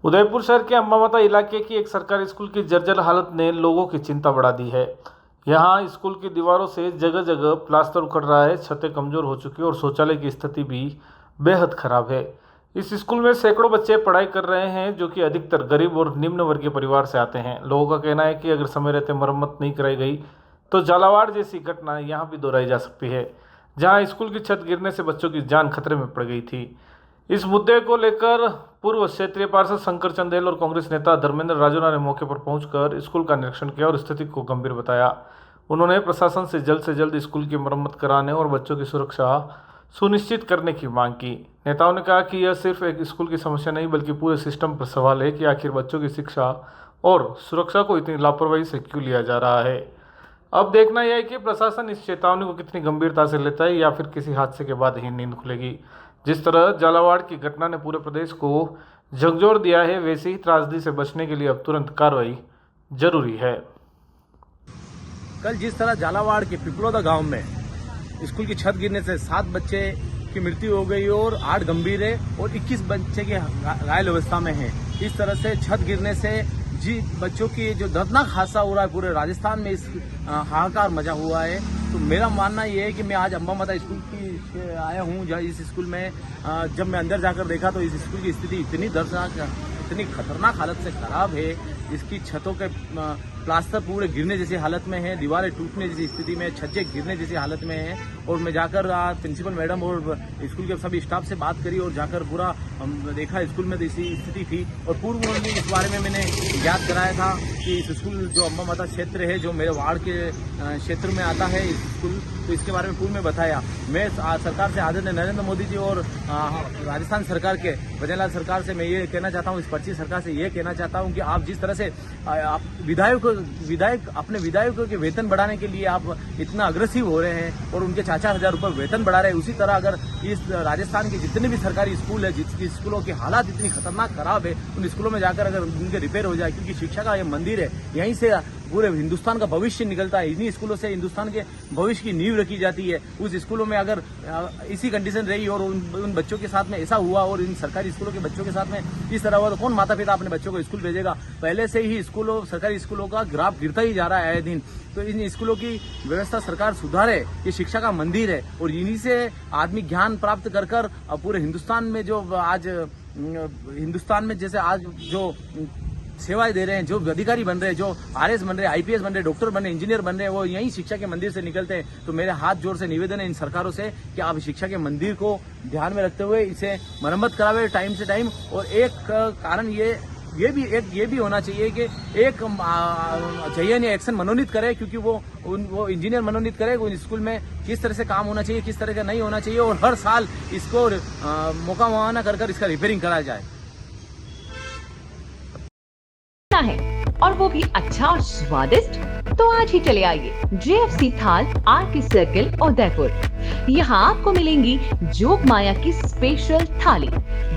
उदयपुर शहर के अंबामाता इलाके की एक सरकारी स्कूल की जर्जर हालत ने लोगों की चिंता बढ़ा दी है। यहाँ स्कूल की दीवारों से जगह जगह प्लास्टर उखड़ रहा है, छतें कमजोर हो चुकी है और शौचालय की स्थिति भी बेहद खराब है। इस स्कूल में सैकड़ों बच्चे पढ़ाई कर रहे हैं, जो कि अधिकतर गरीब और निम्न वर्गीय परिवार से आते हैं। लोगों का कहना है कि अगर समय रहते मरम्मत नहीं कराई गई तो झालावाड़ जैसी घटना यहाँ भी दोहराई जा सकती है, जहाँ स्कूल की छत गिरने से बच्चों की जान खतरे में पड़ गई थी। इस मुद्दे को लेकर पूर्व क्षेत्रीय पार्षद शंकर चंदेल और कांग्रेस नेता धर्मेंद्र राजौरा ने मौके पर पहुंचकर स्कूल का निरीक्षण किया और स्थिति को गंभीर बताया। उन्होंने प्रशासन से जल्द स्कूल की मरम्मत कराने और बच्चों की सुरक्षा सुनिश्चित करने की मांग की। नेताओं ने कहा कि यह सिर्फ एक स्कूल की समस्या नहीं बल्कि पूरे सिस्टम पर सवाल है कि आखिर बच्चों की शिक्षा और सुरक्षा को इतनी लापरवाही से क्यों लिया जा रहा है। अब देखना यह है कि प्रशासन इस चेतावनी को कितनी गंभीरता से लेता है या फिर किसी हादसे के बाद ही नींद खुलेगी। जिस तरह झालावाड़ की घटना ने पूरे प्रदेश को झकझोर दिया है, वैसे ही त्रासदी से बचने के लिए अब तुरंत कार्रवाई जरूरी है। कल जिस तरह झालावाड़ के पिपलोदा गांव में स्कूल की छत गिरने से 7 बच्चे की मृत्यु हो गई और 8 गंभीर है और 21 बच्चे के घायल अवस्था में हैं। इस तरह से छत गिरने से बच्चों की जो दर्दनाक हादसा हो रहा है, पूरे राजस्थान में इस हाहाकार मचा हुआ है। तो मेरा मानना ये है कि मैं आज अंबामाता स्कूल की आया हूँ, जहाँ इस स्कूल में जब मैं अंदर जाकर देखा तो इस स्कूल की स्थिति इतनी दर्दनाक, इतनी खतरनाक हालत से खराब है। इसकी छतों के प्लास्टर पूरे गिरने जैसी हालत में है, दीवारें टूटने जैसी स्थिति में, छज्जे गिरने जैसी हालत में है। और मैं जाकर प्रिंसिपल मैडम और स्कूल के सभी स्टाफ से बात करी और जाकर पूरा देखा स्कूल में ऐसी स्थिति थी। और पूर्व में इस बारे में मैंने याद कराया था कि इस स्कूल जो अंबामाता क्षेत्र है, जो मेरे वार्ड के क्षेत्र में आता है इस स्कूल, तो इसके बारे में पूर्व में बताया। मैं सरकार से आदरणीय नरेंद्र मोदी जी और राजस्थान सरकार के भजनलाल सरकार से मैं ये कहना चाहता हूँ, इस पर्ची सरकार से ये कहना चाहता हूँ कि आप जिस तरह से आप विधायक अपने विधायकों के वेतन बढ़ाने के लिए आप इतना अग्रेसिव हो रहे हैं और उनके 4,000 रुपये वेतन बढ़ा रहे हैं, उसी तरह अगर इस राजस्थान के जितने भी सरकारी स्कूल है, जिसकी स्कूलों की हालात इतनी खतरनाक खराब है, उन स्कूलों में जाकर अगर उनके रिपेयर हो जाए, क्योंकि शिक्षा का ये मंदिर है, यहीं से पूरे हिंदुस्तान का भविष्य निकलता है, इन्हीं स्कूलों से हिंदुस्तान के भविष्य की नींव रखी जाती है। उस स्कूलों में अगर इसी कंडीशन रही और उन बच्चों के साथ में ऐसा हुआ और इन सरकारी स्कूलों के बच्चों के साथ में इस तरह हुआ, तो कौन माता पिता अपने बच्चों को स्कूल भेजेगा। पहले से ही सरकारी स्कूलों का ग्राफ गिरता ही जा रहा है आए दिन। तो इन स्कूलों की व्यवस्था सरकार सुधारे। ये शिक्षा का मंदिर है और इन्हीं से आदमी ज्ञान प्राप्त कर पूरे हिंदुस्तान में जो आज हिंदुस्तान में जैसे आज जो सेवाएं दे रहे हैं, जो अधिकारी बन रहे हैं, जो आरएस बन रहे हैं, आईपीएस बन रहे हैं, डॉक्टर बन रहे हैं, इंजीनियर बन रहे हैं, वो यही शिक्षा के मंदिर से निकलते हैं। तो मेरे हाथ जोड़ से निवेदन है इन सरकारों से कि आप शिक्षा के मंदिर को ध्यान में रखते हुए इसे मरम्मत करावे टाइम से टाइम। और एक कारण ये भी होना चाहिए कि एक चयन या एक्शन मनोनीत करे, क्योंकि वो इंजीनियर मनोनीत करे उन स्कूल में किस तरह से काम होना चाहिए, किस तरह का नहीं होना चाहिए, और हर साल इसको मौका मुआवना कर इसका रिपेयरिंग कराया जाए है और वो भी अच्छा और स्वादिष्ट। तो आज ही चले आइए जेएफसी थाल आरके सर्किल उदयपुर। यहाँ आपको मिलेंगी जोग माया की स्पेशल थाली,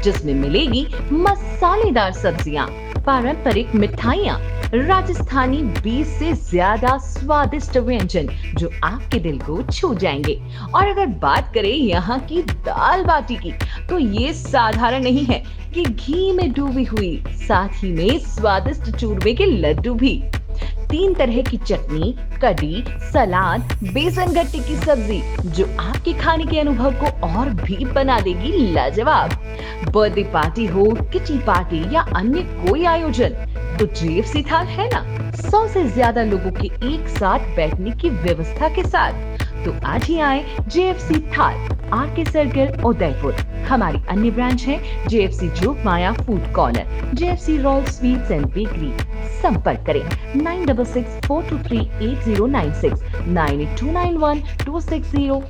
जिसमें मिलेगी मसालेदार सब्जियाँ, पारंपरिक मिठाइयाँ, राजस्थानी 20 से ज्यादा स्वादिष्ट व्यंजन जो आपके दिल को छू जाएंगे। और अगर बात करें यहाँ की दाल बाटी की, तो ये साधारण नहीं है कि घी में डूबी हुई, साथ ही में स्वादिष्ट चूरमे के लड्डू भी, 3 तरह की चटनी, कढ़ी, सलाद, बेसन गट्टे की सब्जी, जो आपके खाने के अनुभव को और भी बना देगी लाजवाब। बर्थडे पार्टी हो, किटी पार्टी या अन्य कोई आयोजन, तो जेएफसी थाल है ना। 100 से ज्यादा लोगों के एक साथ बैठने की व्यवस्था के साथ। तो आज ही आए जेएफसी थाल आरके सर्किल उदयपुर। हमारी अन्य ब्रांच है JFC Jog Maya food corner, JFC roll sweets and bakery. संपर्क करें 9664238096, 982912606।